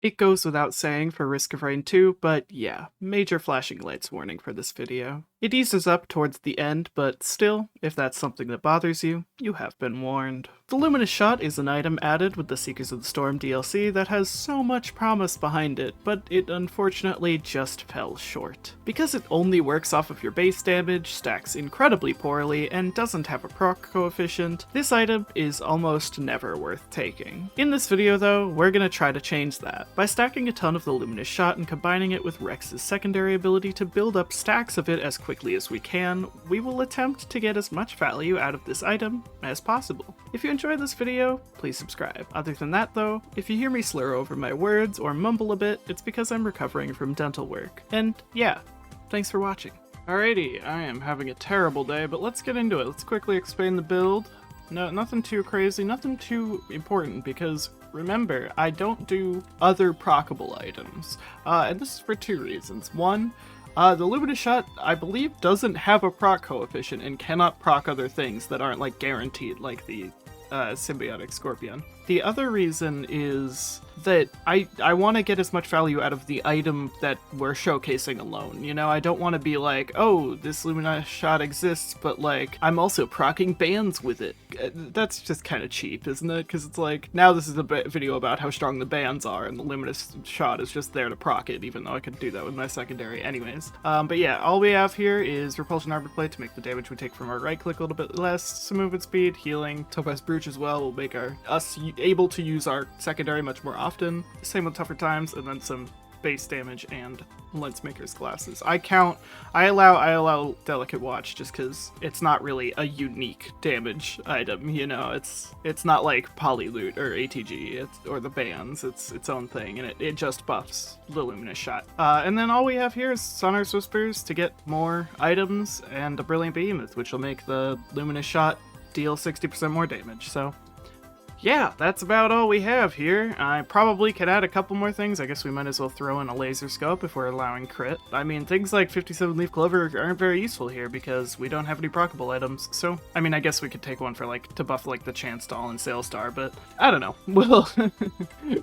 It goes without saying for Risk of Rain 2, but yeah, major flashing lights warning for this video. It eases up towards the end, but still, if that's something that bothers you, you have been warned. The Luminous shot is an item added with the Seekers of the Storm DLC that has so much promise behind it, but it unfortunately just fell short. Because it only works off of your base damage, stacks incredibly poorly, and doesn't have a proc coefficient, this item is almost never worth taking. In this video though, we're gonna try to change that by stacking a ton of the Luminous shot and combining it with Rex's secondary ability to build up stacks of it as quickly as we can. We will attempt to get as much value out of this item as possible. If you enjoyed this video, please subscribe. Other than that though, if you hear me slur over my words or mumble a bit, it's because I'm recovering from dental work. And yeah, thanks for watching. Alrighty, I am having a terrible day, but let's get into it. Let's quickly explain the build. No, nothing too crazy, nothing too important, because remember, I don't do other proccable items. And this is for two reasons. One, the Luminous shot, I believe, doesn't have a proc coefficient and cannot proc other things that aren't, like, guaranteed, like the symbiotic scorpion. The other reason is that I want to get as much value out of the item that we're showcasing alone. You know, I don't want to be like, oh, this Luminous shot exists, but like, I'm also proccing bands with it. That's just kind of cheap, isn't it? Because it's like, now this is a video about how strong the bands are, and the Luminous shot is just there to proc it, even though I could do that with my secondary anyways. But yeah, all we have here is Repulsion Arbor Plate to make the damage we take from our right click a little bit less, some movement speed, healing, Topaz Brooch as well will make us able to use our secondary much more often. Same with Tougher Times, and then some base damage and Lensmaker's Glasses. I allow Delicate Watch just because it's not really a unique damage item, you know, it's not like Polyloot or ATG or the bands, it's its own thing, and it just buffs the Luminous shot. And then all we have here is Sonar's Whispers to get more items and a Brilliant Behemoth, which will make the Luminous shot deal 60% more damage, so yeah, that's about all we have here. I probably could add a couple more things. I guess we might as well throw in a laser scope if we're allowing crit. I mean, things like 57 Leaf Clover aren't very useful here because we don't have any proccable items. So, I mean, I guess we could take one for like, to buff like the Chance Doll and Sailstar, but I don't know.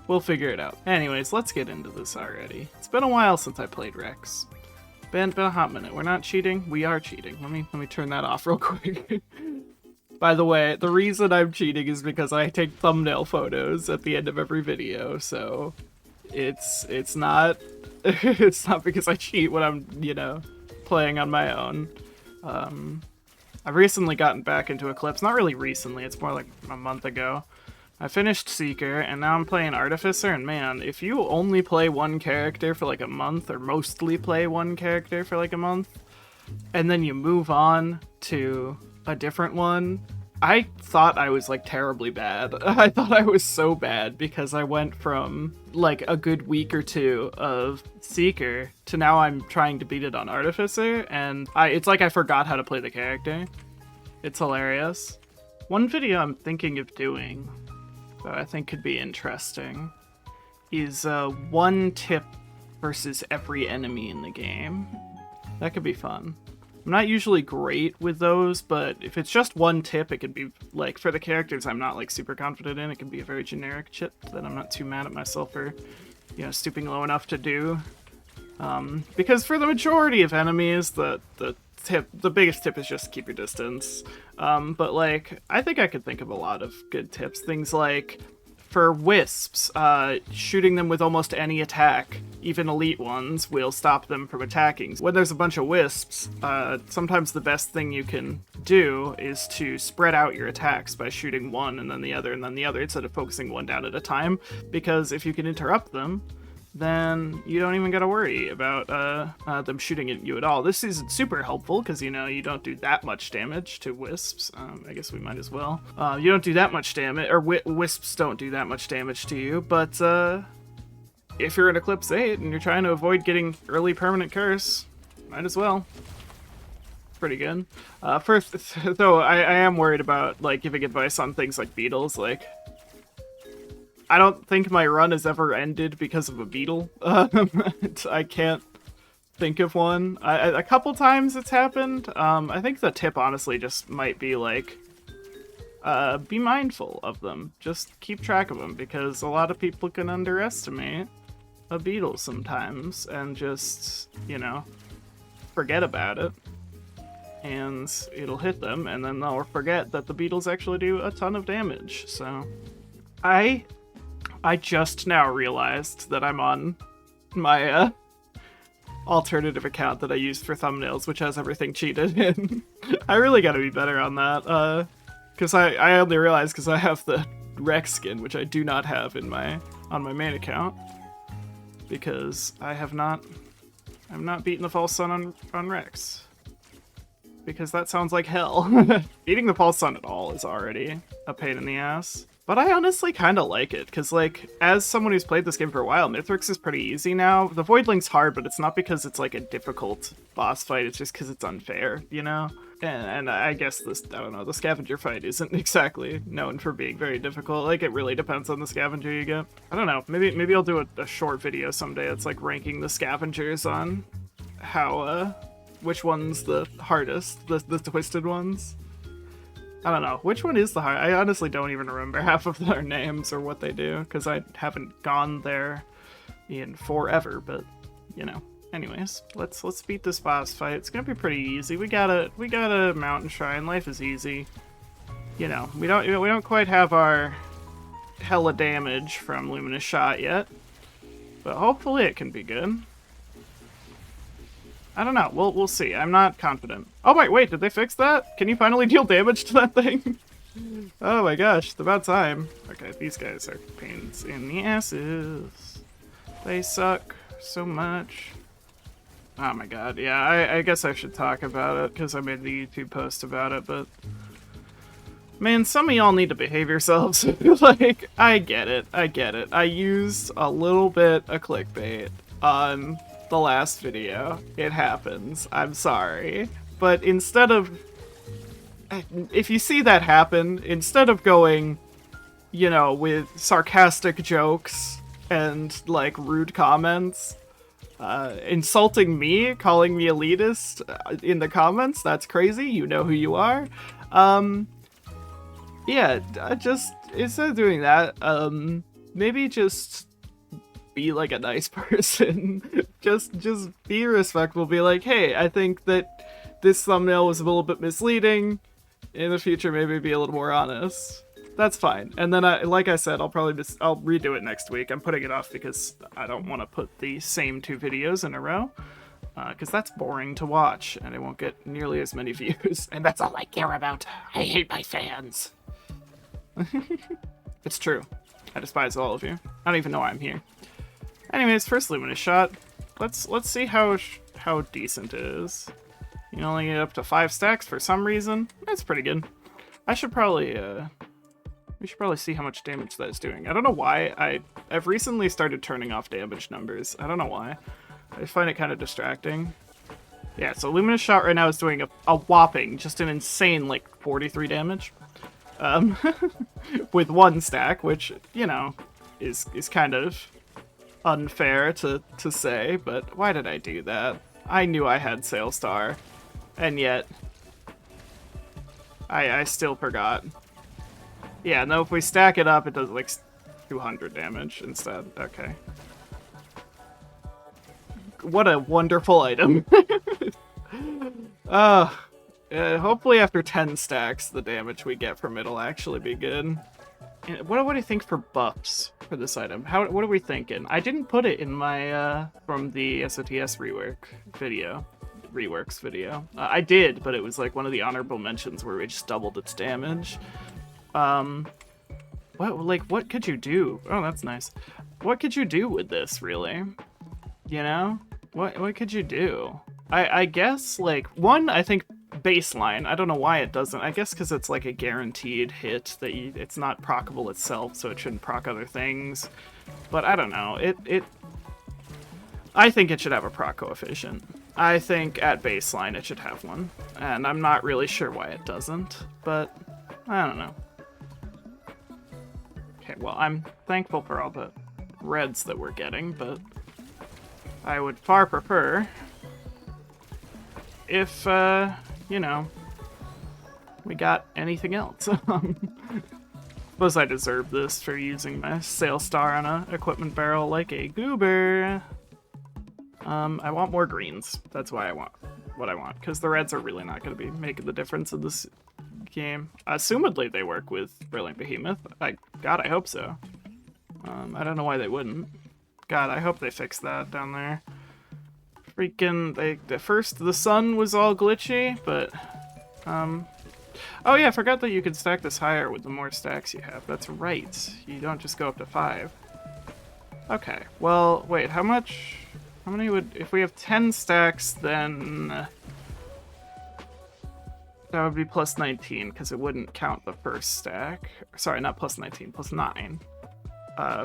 We'll figure it out. Anyways, let's get into this already. It's been a while since I played Rex. Been a hot minute. We're not cheating. We are cheating. Let me turn that off real quick. By the way, the reason I'm cheating is because I take thumbnail photos at the end of every video, so it's not it's not because I cheat when I'm, you know, playing on my own. I've recently gotten back into Eclipse. Not really recently, it's more like a month ago. I finished Seeker, and now I'm playing Artificer, and man, if you only play one character for like a month, or mostly play one character for like a month, and then you move on to a different one, I thought I was like terribly bad. I thought I was so bad because I went from like a good week or two of Seeker to now I'm trying to beat it on Artificer, and it's like I forgot how to play the character. It's hilarious. One video I'm thinking of doing that I think could be interesting is one tip versus every enemy in the game. That could be fun. I'm not usually great with those, but if it's just one tip, it could be, like, for the characters I'm not, like, super confident in, it can be a very generic tip that I'm not too mad at myself for, you know, stooping low enough to do. Because for the majority of enemies, the biggest tip is just keep your distance. But, like, I think I could think of a lot of good tips. Things like, for wisps, shooting them with almost any attack, even elite ones, will stop them from attacking. When there's a bunch of wisps, sometimes the best thing you can do is to spread out your attacks by shooting one and then the other and then the other instead of focusing one down at a time, because if you can interrupt them, then you don't even gotta worry about them shooting at you at all. This is super helpful because, you know, you don't do that much damage to wisps. I guess we might as well. You don't do that much damage, or wisps don't do that much damage to you, but if you're in Eclipse 8 and you're trying to avoid getting early permanent curse, might as well. Pretty good. First, though, I am worried about, like, giving advice on things like beetles, like, I don't think my run has ever ended because of a beetle. I can't think of one. A couple times it's happened. I think the tip honestly just might be like, be mindful of them. Just keep track of them because a lot of people can underestimate a beetle sometimes and just, you know, forget about it. And it'll hit them, and then they'll forget that the beetles actually do a ton of damage. So I just now realized that I'm on my alternative account that I used for thumbnails, which has everything cheated in. I really gotta be better on that, because I only realized because I have the Rex skin, which I do not have in on my main account, because I'm not beating the false sun on Rex, because that sounds like hell. Beating the false sun at all is already a pain in the ass. But I honestly kind of like it, because, like, as someone who's played this game for a while, Mithrix is pretty easy now. The Voidling's hard, but it's not because it's, like, a difficult boss fight, it's just because it's unfair, you know? And I guess I don't know, the scavenger fight isn't exactly known for being very difficult. Like, it really depends on the scavenger you get. I don't know, maybe I'll do a short video someday that's, like, ranking the scavengers on how, which one's the hardest, the twisted ones. I don't know. Which one is the hard? I honestly don't even remember half of their names or what they do, because I haven't gone there in forever, but, you know. Anyways, let's beat this boss fight. It's gonna be pretty easy. We got a mountain shrine. Life is easy. You know, we don't quite have our hella damage from Luminous shot yet, but hopefully it can be good. I don't know. We'll see. I'm not confident. Oh my, wait, did they fix that? Can you finally deal damage to that thing? Oh my gosh, it's about time. Okay, these guys are pains in the asses. They suck so much. Oh my god, yeah, I guess I should talk about it, because I made the YouTube post about it, but... Man, some of y'all need to behave yourselves. Like, I get it. I used a little bit of clickbait on the last video. It happens. I'm sorry. But instead of... If you see that happen, instead of going, you know, with sarcastic jokes and, like, rude comments, insulting me, calling me elitist in the comments, that's crazy, you know who you are. Yeah, just, instead of doing that, maybe just be like a nice person. just be respectful, be like, hey, I think that this thumbnail was a little bit misleading. In the future, maybe be a little more honest. That's fine. And then, like I said, I'll redo it next week. I'm putting it off because I don't want to put the same 2 videos in a row. Because that's boring to watch, and it won't get nearly as many views. And that's all I care about. I hate my fans. It's true. I despise all of you. I don't even know why I'm here. Anyways, first Luminous shot. Let's see how decent it is. You only get up to 5 stacks for some reason. That's pretty good. I should probably, we should probably see how much damage that is doing. I don't know why. I've recently started turning off damage numbers. I don't know why. I find it kind of distracting. Yeah, so Luminous shot right now is doing a whopping, just an insane, like, 43 damage. With 1 stack, which, you know, is kind of unfair to say, but why did I do that? I knew I had Sailstar, and yet I still forgot. Yeah, no, if we stack it up, it does like 200 damage instead. Okay. What a wonderful item. Hopefully after 10 stacks, the damage we get from it will actually be good. And what do you think for buffs for this item? What are we thinking? I didn't put it in my, from the SOTS reworks video. I did, but it was like one of the honorable mentions where we just doubled its damage. What could you do? Oh, that's nice. What could you do with this, really? You know? What could you do? I guess, like, one, I think baseline. I don't know why it doesn't. I guess because it's like a guaranteed hit that it's not proccable itself, so it shouldn't proc other things. But I don't know. I think it should have a proc coefficient. I think at baseline it should have one. And I'm not really sure why it doesn't, but I don't know. Okay, well, I'm thankful for all the reds that we're getting, but I would far prefer if, you know, we got anything else. suppose I deserve this for using my sail star on a equipment barrel like a goober. I want more greens. That's why I want what I want, because the reds are really not going to be making the difference in this game. Assumedly they work with Brilliant Behemoth. God, I hope so. I don't know why they wouldn't. God, I hope they fix that down there. Freaking, at first the sun was all glitchy, but, oh yeah, I forgot that you could stack this higher with the more stacks you have. That's right. You don't just go up to 5. Okay, well, wait, how many would, if we have 10 stacks, then that would be plus 19, because it wouldn't count the first stack. Sorry, not plus 19, plus 9.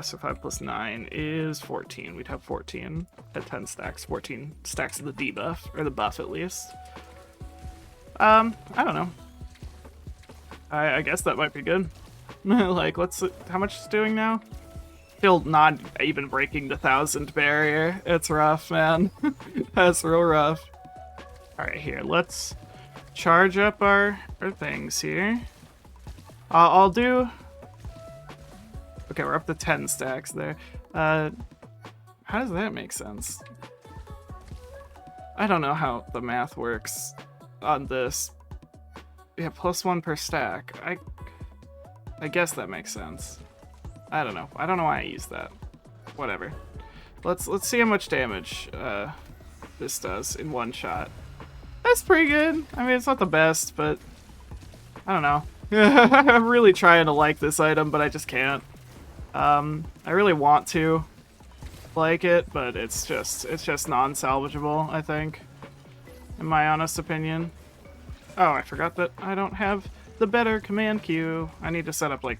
So 5 plus 9 is 14. We'd have 14 at 10 stacks. 14 stacks of the debuff, or the buff at least. I don't know. I guess that might be good. Like, how much is it doing now? Still not even breaking the 1,000 barrier. It's rough, man. That's real rough. Alright, here, let's charge up our things here. I'll do... Okay, we're up to 10 stacks there. How does that make sense? I don't know how the math works on this. Yeah, +1 per stack. I guess that makes sense. I don't know. I don't know why I use that. Whatever. Let's see how much damage this does in one shot. That's pretty good. I mean, it's not the best, but I don't know. I'm really trying to like this item, but I just can't. I really want to like it, but it's just non-salvageable, I think, in my honest opinion. Oh, I forgot that I don't have the better command queue. I need to set up, like,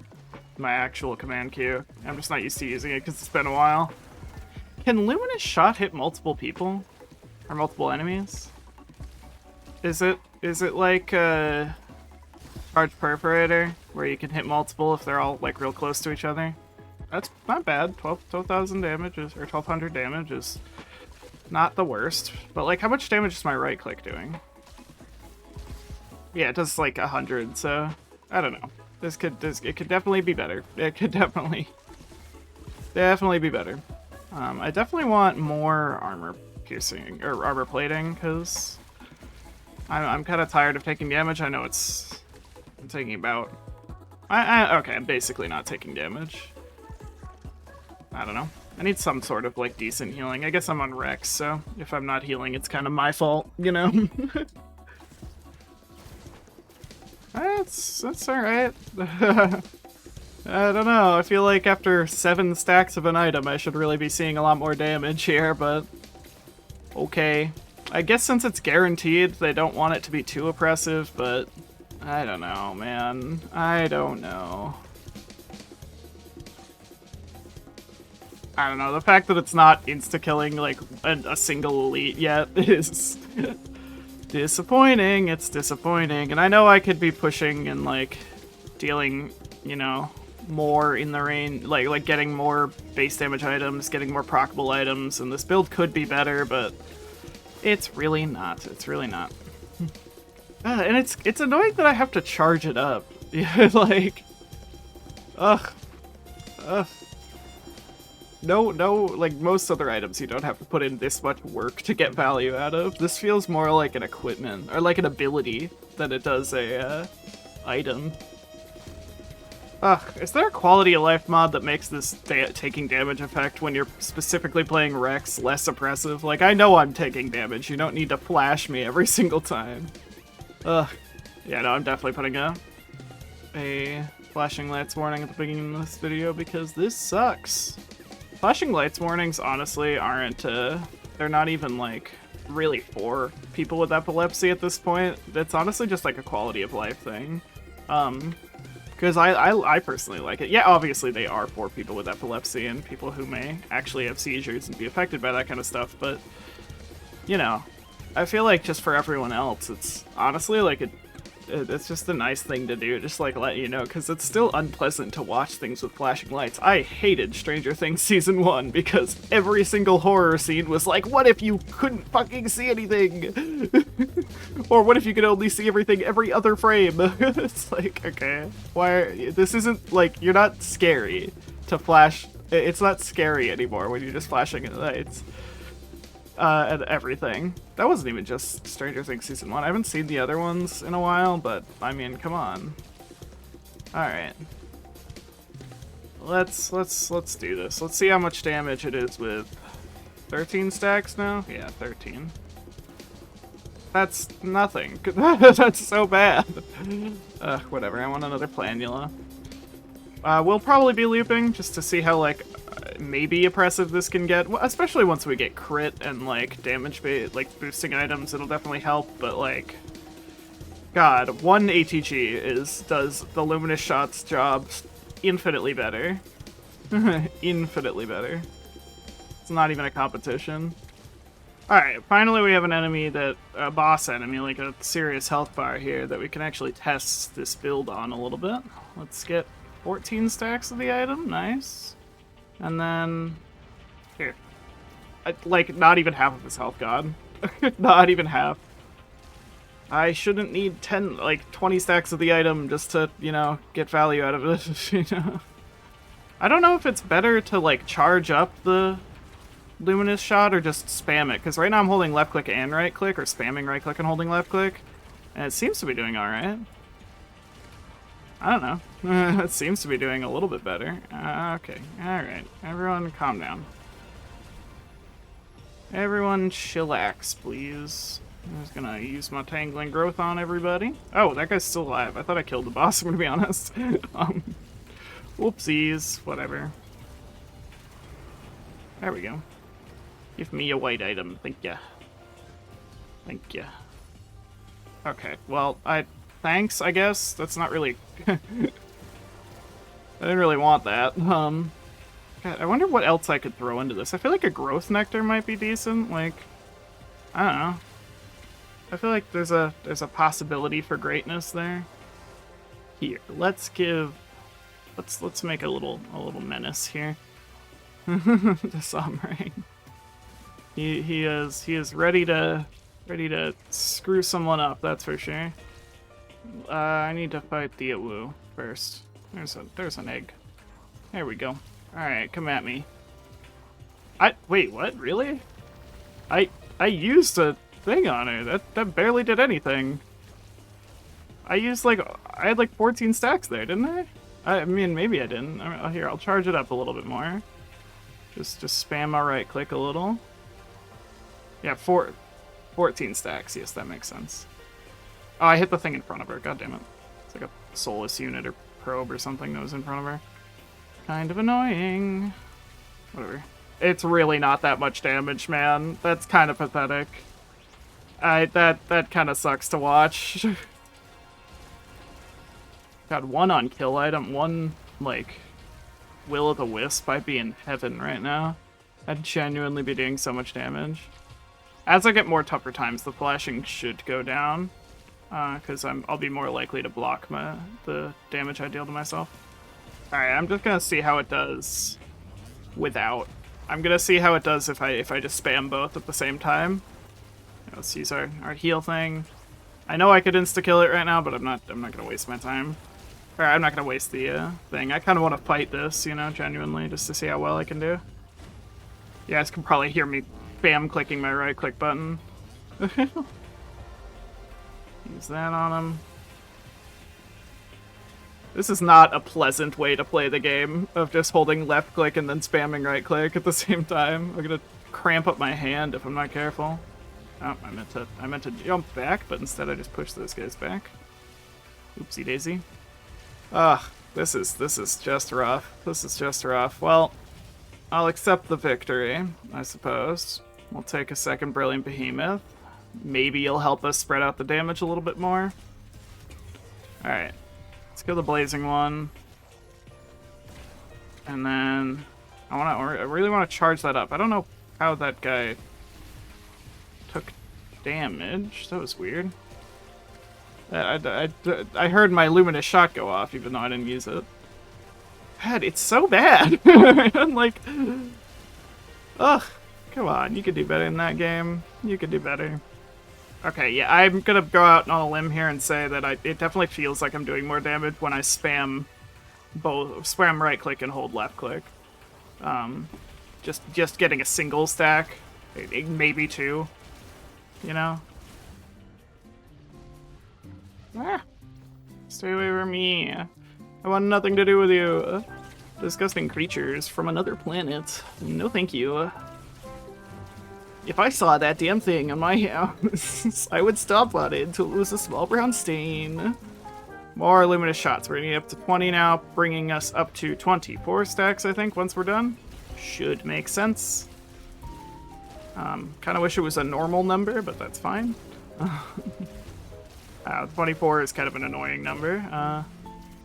my actual command queue. I'm just not used to using it because it's been a while. Can Luminous shot hit multiple people? Or multiple enemies? Is it like a Charge Perforator, where you can hit multiple if they're all, like, real close to each other? That's not bad. 12,000 damage or 1,200 damage is not the worst. But, like, how much damage is my right click doing? Yeah, it does like 100, so I don't know. It could definitely be better. It could definitely be better. I definitely want more armor piercing or armor plating, because I'm kind of tired of taking damage. I know I'm taking about. Okay, I'm basically not taking damage. I don't know. I need some sort of, like, decent healing. I guess I'm on Rex, so if I'm not healing, it's kind of my fault, you know? That's alright. I don't know. I feel like after 7 stacks of an item, I should really be seeing a lot more damage here, but okay. I guess since it's guaranteed, they don't want it to be too oppressive, but I don't know, man. I don't know. I don't know, the fact that it's not insta-killing, like, a single elite yet is disappointing. It's disappointing. And I know I could be pushing and, like, dealing, you know, more in the range, like getting more base damage items, getting more proccable items, and this build could be better, but it's really not. It's really not. And it's annoying that I have to charge it up. Like, ugh. No, like most other items you don't have to put in this much work to get value out of. This feels more like an equipment, or like an ability, than it does a item. Ugh, is there a quality of life mod that makes this taking damage effect when you're specifically playing Rex less oppressive? Like, I know I'm taking damage, you don't need to flash me every single time. Ugh. Yeah, no, I'm definitely putting a flashing lights warning at the beginning of this video because this sucks. Flashing lights warnings, honestly, aren't, they're not even, like, really for people with epilepsy at this point. It's honestly just, like, a quality of life thing. Because I personally like it. Yeah, obviously they are for people with epilepsy and people who may actually have seizures and be affected by that kind of stuff, but, you know, I feel like just for everyone else, it's honestly, like, it's just a nice thing to do, just like let you know, because it's still unpleasant to watch things with flashing lights. I hated Stranger Things Season 1 because every single horror scene was like, what if you couldn't fucking see anything? Or what if you could only see everything every other frame? It's like, okay, this isn't, like, you're not scary to flash, it's not scary anymore when you're just flashing at lights. And everything. That wasn't even just Stranger Things Season 1. I haven't seen the other ones in a while, but, I mean, come on. Alright. Let's do this. Let's see how much damage it is with 13 stacks now? Yeah, 13. That's nothing. That's so bad. Whatever, I want another Planula. We'll probably be looping, just to see how, like, maybe oppressive this can get, especially once we get crit and like damage like boosting items. It'll definitely help, but like, god, one ATG does the Luminous shot's job infinitely better. Infinitely better. It's not even a competition. Alright, finally we have an enemy a boss enemy, like a serious health bar here that we can actually test this build on a little bit. Let's get 14 stacks of the item, nice. And then, here, like, not even half of his health, god. Not even half. I shouldn't need 20 stacks of the item just to, you know, get value out of it, you know? I don't know if it's better to, like, charge up the Luminous shot or just spam it, because right now I'm holding left click and right click, or spamming right click and holding left click, and it seems to be doing alright. I don't know. It seems to be doing a little bit better. Okay. Alright. Everyone calm down. Everyone chillax, please. I'm just gonna use my Tangling Growth on everybody. Oh, that guy's still alive. I thought I killed the boss, I'm gonna be honest. Whoopsies. Whatever. There we go. Give me a white item. Thank ya. Thank ya. Okay, well, thanks, I guess. That's not really... I didn't really want that. God, I wonder what else I could throw into this. I feel like a Growth Nectar might be decent. Like, I don't know. I feel like there's a possibility for greatness there. Here, let's make a little menace here. The Somrain. He is ready to screw someone up, that's for sure. I need to fight the Awu first. There's an egg. There we go. Alright, come at me. Wait, what? Really? I used a thing on her. That barely did anything. I had like 14 stacks there, didn't I? I mean, maybe I didn't. Here, I'll charge it up a little bit more. Just spam my right click a little. Yeah, 14 stacks. Yes, that makes sense. Oh, I hit the thing in front of her. God damn it. It's like a Solus unit or probe or something that was in front of her. Kind of annoying. Whatever. It's really not that much damage, man. That's kind of pathetic. That kind of sucks to watch. Got one on kill item, one, like, Will-o'-the-Wisp. I'd be in heaven right now. I'd genuinely be doing so much damage. As I get more tougher times, the flashing should go down. Because I'll be more likely to block the damage I deal to myself. Alright, I'm just gonna see how it does without. I'm gonna see how it does if I just spam both at the same time. Let's use our heal thing. I know I could insta-kill it right now, but I'm not gonna waste my time. Alright, I'm not gonna waste the thing. I kinda wanna fight this, you know, genuinely, just to see how well I can do. You guys can probably hear me spam clicking my right click button. Use that on him. This is not a pleasant way to play the game, of just holding left click and then spamming right click at the same time. I'm gonna cramp up my hand if I'm not careful. Oh, I meant to jump back, but instead I just pushed those guys back. Oopsie daisy. Ugh, this is just rough. This is just rough. Well, I'll accept the victory, I suppose. We'll take a second Brilliant Behemoth. Maybe you'll help us spread out the damage a little bit more. Alright. Let's go the Blazing one. And then I really want to charge that up. I don't know how that guy took damage. That was weird. I heard my Luminous shot go off, even though I didn't use it. God, it's so bad. I'm like, ugh, come on, you could do better in that game. You could do better. Okay, yeah, I'm gonna go out on a limb here and say that it definitely feels like I'm doing more damage when I spam right click and hold left click. Just getting a single stack, maybe two, you know? Ah, stay away from me. I want nothing to do with you. Disgusting creatures from another planet. No thank you. If I saw that damn thing on my house, I would stomp on it until it was a small brown stain. More Luminous shots. We're gonna get up to 20 now, bringing us up to 24 stacks, I think, once we're done. Should make sense. Kind of wish it was a normal number, but that's fine. 24 is kind of an annoying number. I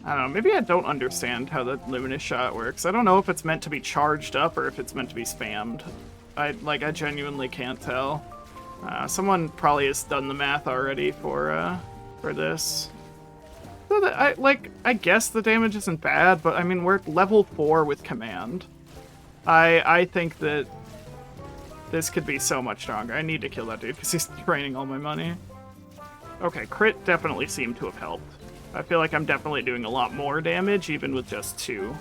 don't know, maybe I don't understand how the Luminous shot works. I don't know if it's meant to be charged up or if it's meant to be spammed. I genuinely can't tell. Someone probably has done the math already for this. So that I guess the damage isn't bad, but I mean, we're level 4 with command. I think that this could be so much stronger. I need to kill that dude because he's draining all my money. Okay, crit definitely seemed to have helped. I feel like I'm definitely doing a lot more damage, even with just 2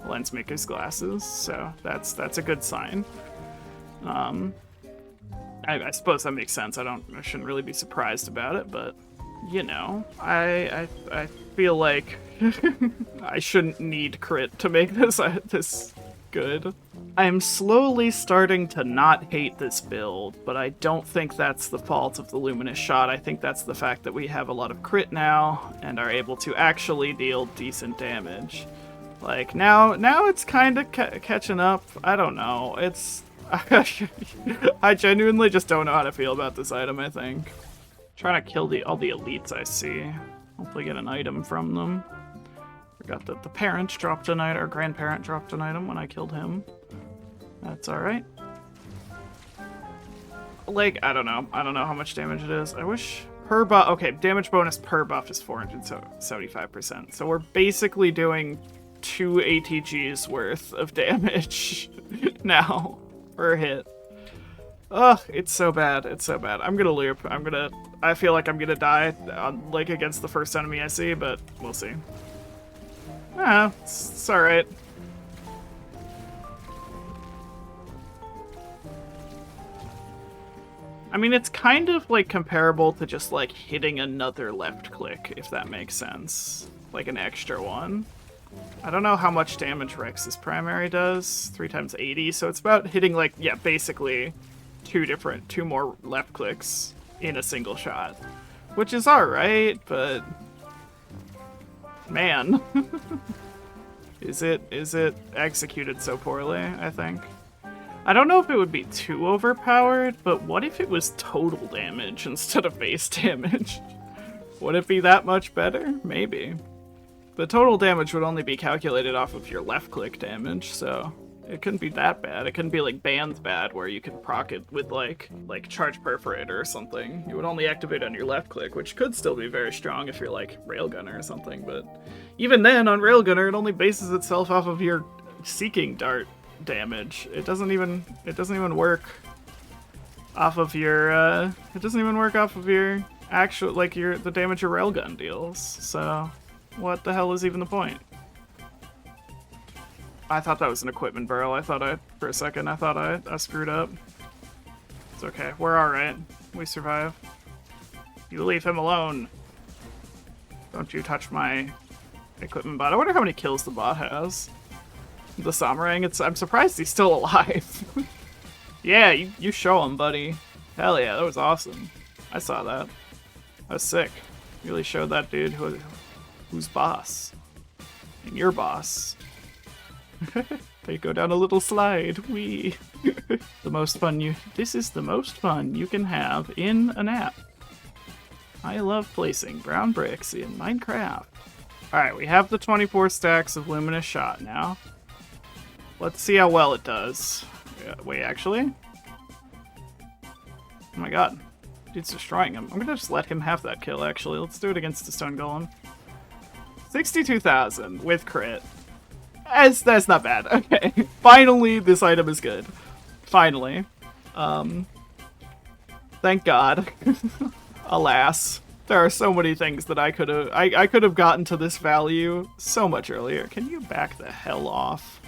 Lensmaker's glasses, so that's a good sign. I suppose that makes sense. I shouldn't really be surprised about it, but you know, I feel like I shouldn't need crit to make this good. I'm slowly starting to not hate this build, but I don't think that's the fault of the Luminous shot. I think that's the fact that we have a lot of crit now and are able to actually deal decent damage. Like, now it's kind of catching up. I don't know. It's... I genuinely just don't know how to feel about this item, I think. Trying to kill all the elites I see. Hopefully get an item from them. Forgot that the parent dropped an item, or grandparent dropped an item when I killed him. That's alright. Like, I don't know how much damage it is. I wish per buff, okay, damage bonus per buff is 475%. So we're basically doing 2 ATGs worth of damage now per hit. Ugh, it's so bad, it's so bad. I'm gonna loop, I feel like I'm gonna die like against the first enemy I see, but we'll see. Ah, it's alright. I mean, it's kind of like comparable to just like hitting another left click, if that makes sense. Like an extra one. I don't know how much damage Rex's primary does. 3 times 80, so it's about hitting like, yeah, basically two more left clicks in a single shot. Which is alright, but man. Is it executed so poorly, I think. I don't know if it would be too overpowered, but what if it was total damage instead of base damage? Would it be that much better? Maybe. The total damage would only be calculated off of your left click damage, so it couldn't be that bad. It couldn't be like Band's bad, where you could proc it with like Charge Perforator or something. You would only activate on your left click, which could still be very strong if you're like Railgunner or something, but even then, on Railgunner, it only bases itself off of your Seeking Dart damage. It doesn't even work off of your actual, like, the damage your Railgun deals. So what the hell is even the point? I thought that was an equipment barrel. For a second I thought I screwed up. It's okay, we're alright. We survive. You leave him alone. Don't you touch my equipment bot. I wonder how many kills the bot has. The Samarang, I'm surprised he's still alive. Yeah, you show him, buddy. Hell yeah, that was awesome. I saw that. That was sick. You really showed that dude who's boss. And your boss. They go down a little slide. Wee. This is the most fun you can have in an app. I love placing brown bricks in Minecraft. Alright, we have the 24 stacks of Luminous Shot now. Let's see how well it does. Wait, actually? Oh my god. Dude's destroying him. I'm gonna just let him have that kill, actually. Let's do it against the Stone Golem. 62,000 with crit. That's not bad. Okay. Finally, this item is good. Finally. Thank God. Alas. There are so many things that I could have gotten to this value so much earlier. Can you back the hell off?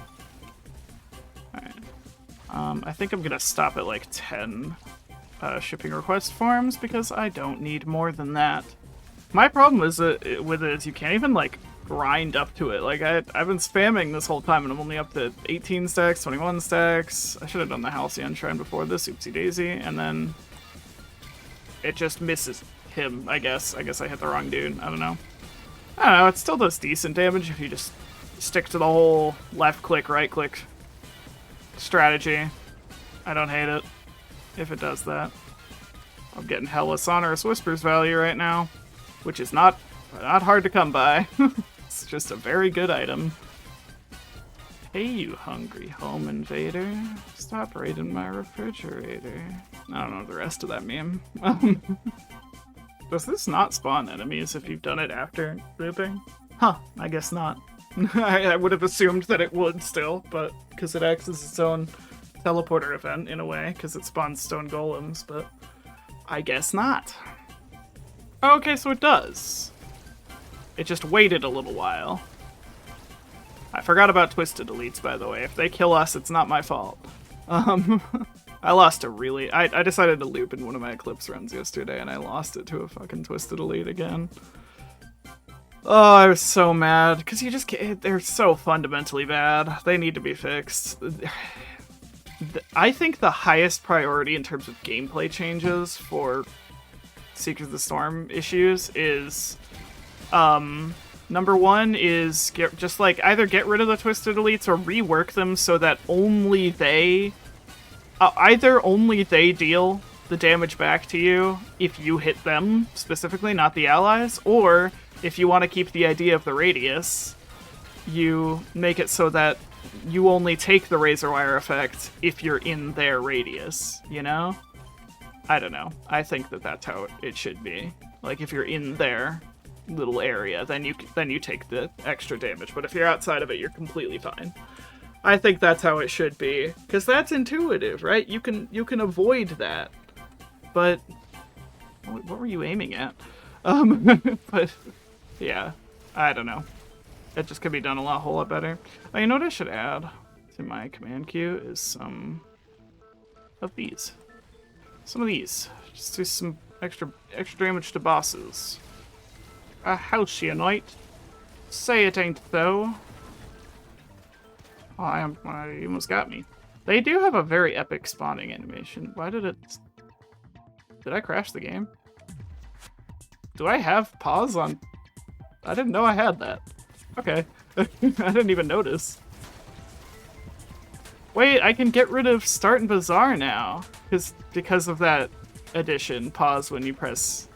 Alright. I think I'm gonna stop at like 10 shipping request forms because I don't need more than that. My problem is with it is you can't even like grind up to it. Like I've been spamming this whole time and I'm only up to 18 stacks, 21 stacks. I should have done the Halcyon Shrine before this, oopsie daisy, and then it just misses him, I guess. I guess I hit the wrong dude. I don't know. It still does decent damage if you just stick to the whole left click, right click strategy. I don't hate it if it does that. I'm getting hella Sonorous Whispers value right now, which is not hard to come by. It's just a very good item. Hey, you hungry home invader. Stop raiding my refrigerator. I don't know the rest of that meme. Does this not spawn enemies if you've done it after looping? Huh, I guess not. I would have assumed that it would still, but because it acts as its own teleporter event in a way, because it spawns stone golems, but I guess not. Okay, so it does. It just waited a little while. I forgot about twisted elites, by the way. If they kill us, it's not my fault. I lost a really... I decided to loop in one of my Eclipse runs yesterday, and I lost it to a fucking twisted elite again. Oh, I was so mad, because you just can't... They're so fundamentally bad. They need to be fixed. I think the highest priority in terms of gameplay changes for Secret of the Storm issues is... number one is either get rid of the twisted elites or rework them so that only they deal the damage back to you if you hit them specifically, not the allies, or if you want to keep the idea of the radius, you make it so that you only take the razor wire effect if you're in their radius, you know? I don't know. I think that that's how it should be. Like, if you're in their little area, then you take the extra damage, but if you're outside of it, you're completely fine. I think that's how it should be, because that's intuitive, right? You can avoid that. But what were you aiming at? But yeah, I don't know. It just could be done a whole lot better. Oh, you know what I should add to my command queue is some of these. Some of these. Just do some extra damage to bosses. A Halcyonite. Say it ain't though. Oh, I almost got me. They do have a very epic spawning animation. Why did it... Did I crash the game? Do I have pause on... I didn't know I had that. Okay. I didn't even notice. Wait, I can get rid of Start and Bazaar now. Because of that addition. Pause when you press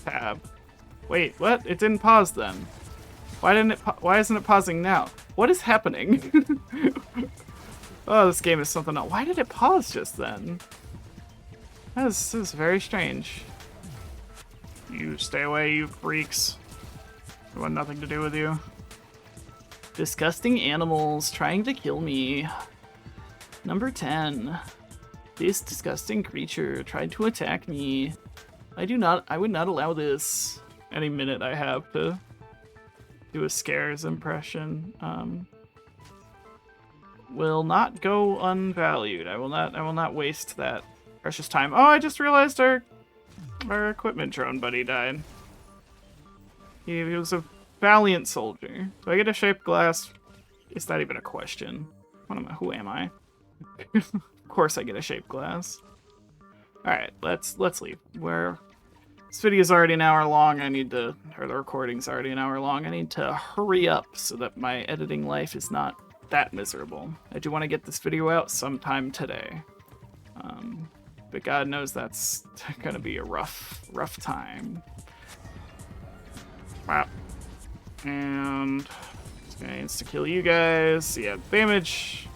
tab. Wait, what? It didn't pause then. Why isn't it pausing now? What is happening? Oh, this game is something else. Why did it pause just then? This is very strange. You stay away, you freaks. I want nothing to do with you. Disgusting animals trying to kill me. Number 10. This disgusting creature tried to attack me. I would not allow this. Any minute I have to do a scares impression. Will not go unvalued. I will not waste that precious time. Oh, I just realized our equipment drone buddy died. He was a valiant soldier. Do I get a shaped glass? Is that even a question? Who am I? Of course I get a shaped glass. Alright, let's leave. This video is already an hour long. The recording's already an hour long. I need to hurry up so that my editing life is not that miserable. I do want to get this video out sometime today. But God knows that's gonna be a rough time. Wow. And it's gonna insta-kill you guys. Yeah, damage.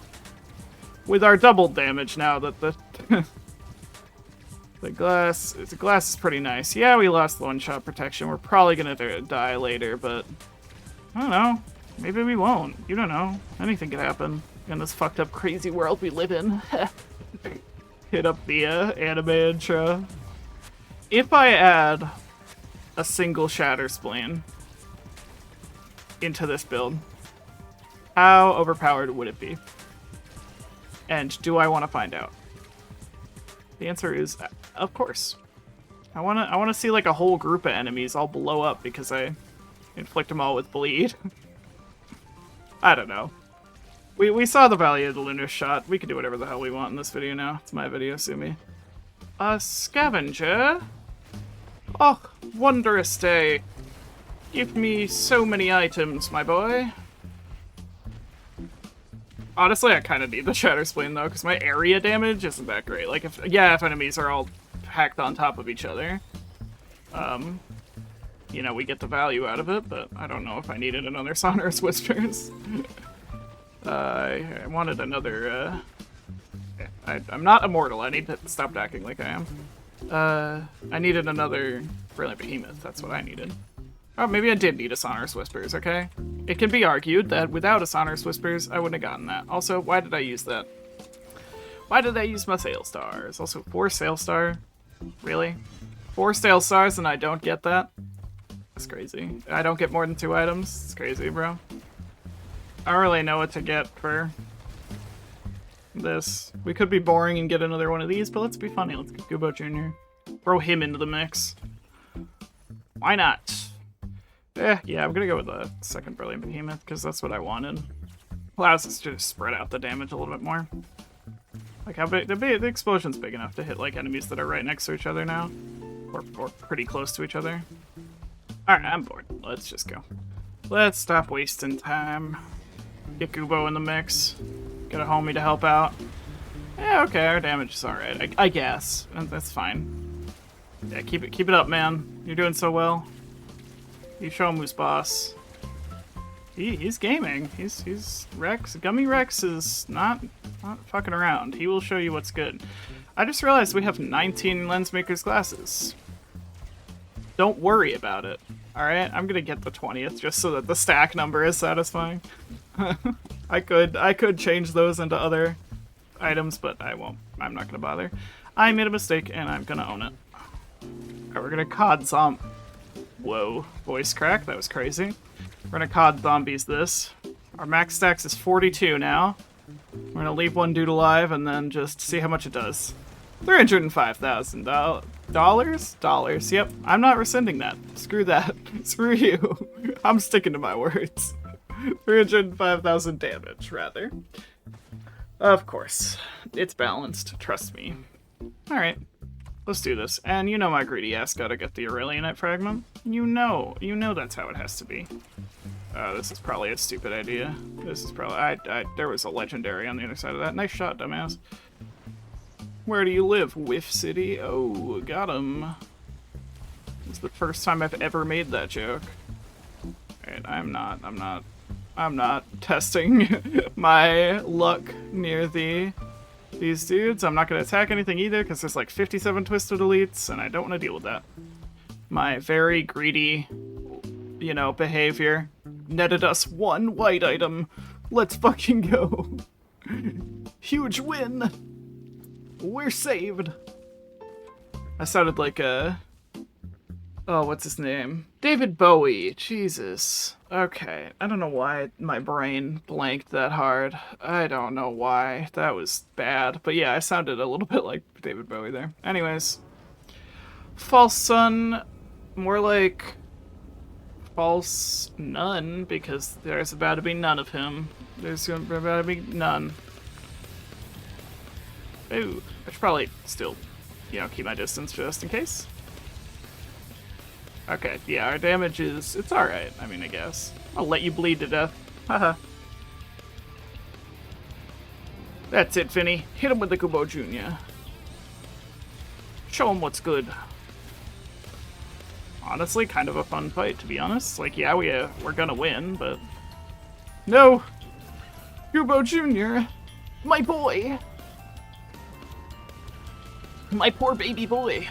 With our double damage now that the The glass is pretty nice. Yeah, we lost the one-shot protection. We're probably gonna die later, but I don't know. Maybe we won't. You don't know. Anything could happen in this fucked up, crazy world we live in. Hit up the anime intro. If I add a single Shatter Spleen into this build, how overpowered would it be? And do I want to find out? The answer is, of course. I wanna see like a whole group of enemies all blow up because I inflict them all with bleed. I don't know. We saw the value of the Luminous shot. We can do whatever the hell we want in this video now. It's my video, sue me. A scavenger? Oh, wondrous day. Give me so many items, my boy. Honestly, I kind of need the Shatter Spleen, though, because my area damage isn't that great. Like, if enemies are all packed on top of each other, you know, we get the value out of it, but I don't know if I needed another Sonorous Whispers. I wanted another, I'm not immortal. I need to stop acting like I am. I needed another Brilliant Behemoth. That's what I needed. Oh, maybe I did need a Sonorous Whispers, okay? It can be argued that without a Sonorous Whispers, I wouldn't have gotten that. Also, why did I use that? Why did I use my Sail Stars? Also, 4 Sail Star? Really? 4 Sail Stars and I don't get that? That's crazy. I don't get more than 2 items? It's crazy, bro. I don't really know what to get for this. We could be boring and get another one of these, but let's be funny. Let's get Kubo Jr. Throw him into the mix. Why not? Yeah, I'm gonna go with the second Brilliant Behemoth, because that's what I wanted. Allows us to just spread out the damage a little bit more. Like, how big, the explosion's big enough to hit, like, enemies that are right next to each other now. Or pretty close to each other. Alright, I'm bored. Let's just go. Let's stop wasting time. Get Kubo in the mix. Get a homie to help out. Yeah, okay, our damage is alright, I guess. That's fine. Yeah, keep it up, man. You're doing so well. You show him who's boss. He's gaming. He's Rex. Gummy Rex is not fucking around. He will show you what's good. I just realized we have 19 Lensmaker's glasses. Don't worry about it. Alright? I'm gonna get the 20th just so that the stack number is satisfying. I could change those into other items, but I won't. I'm not gonna bother. I made a mistake and I'm gonna own it. Alright, we're gonna COD Zomb. Whoa, voice crack, that was crazy. We're gonna COD Zombies this. Our max stacks is 42 now. We're gonna leave one dude alive and then just see how much it does. $305,000. Dollars? Yep, I'm not rescinding that. Screw that. Screw you. I'm sticking to my words. 305,000 damage, rather. Of course. It's balanced, trust me. Alright. Let's do this. And you know my greedy ass gotta get the Aurelionite fragment. You know that's how it has to be. This is probably a stupid idea. This is probably, there was a legendary on the other side of that. Nice shot, dumbass. Where do you live? Whiff City? Oh, got him. It's the first time I've ever made that joke. Alright, I'm not testing my luck near these dudes. I'm not going to attack anything either because there's like 57 Twisted Elites and I don't want to deal with that. My very greedy, you know, behavior netted us 1 white item. Let's fucking go. Huge win. We're saved. I sounded like a... Oh, what's his name? David Bowie. Jesus. Okay. I don't know why my brain blanked that hard. I don't know why. That was bad. But yeah, I sounded a little bit like David Bowie there. Anyways. False Sun. More like... False None, because there's about to be none of him. There's about to be none. Ooh. I should probably still, you know, keep my distance just in case. Okay, yeah, our damage is... It's alright, I mean, I guess. I'll let you bleed to death. Haha. That's it, Finny. Hit him with the Kubo Jr. Show him what's good. Honestly, kind of a fun fight, to be honest. Like, yeah, we're gonna win, but... No! Kubo Jr. My boy! My poor baby boy.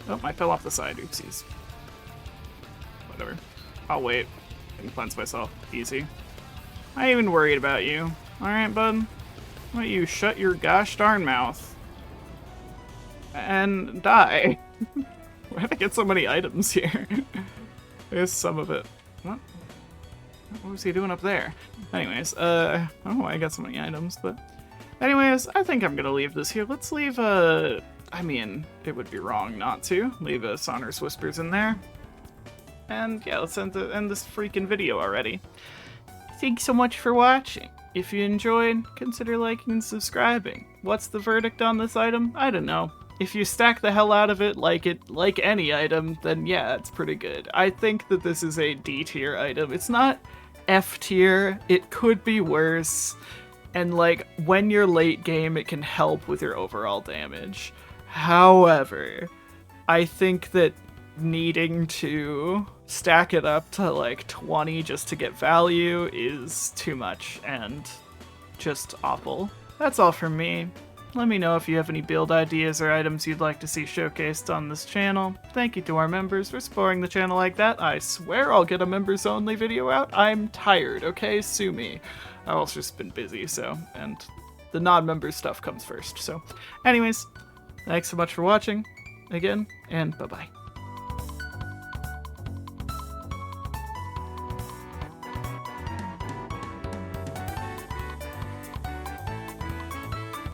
Oh, I fell off the side. Oopsies. Whatever. I'll wait. I can cleanse myself. Easy. I ain't even worried about you. Alright, bud? Why don't you shut your gosh darn mouth? And die. Where did I get so many items here? There's some of it. What? What was he doing up there? Anyways, I don't know why I got so many items, but... Anyways, I think I'm gonna leave this here. Let's leave, I mean, it would be wrong not to. Leave a Sonorous Whispers in there. And yeah, let's end this freaking video already. Thanks so much for watching. If you enjoyed, consider liking and subscribing. What's the verdict on this item? I don't know. If you stack the hell out of it like any item, then yeah, it's pretty good. I think that this is a D tier item. It's not F tier. It could be worse. And like, when you're late game, it can help with your overall damage. However, I think that needing to stack it up to like 20 just to get value is too much and just awful. That's all from me. Let me know if you have any build ideas or items you'd like to see showcased on this channel. Thank you to our members for supporting the channel like that. I swear I'll get a members only video out. I'm tired, okay? Sue me. I've also just been busy, so, and the non-member stuff comes first. So anyways, thanks so much for watching again, and bye-bye.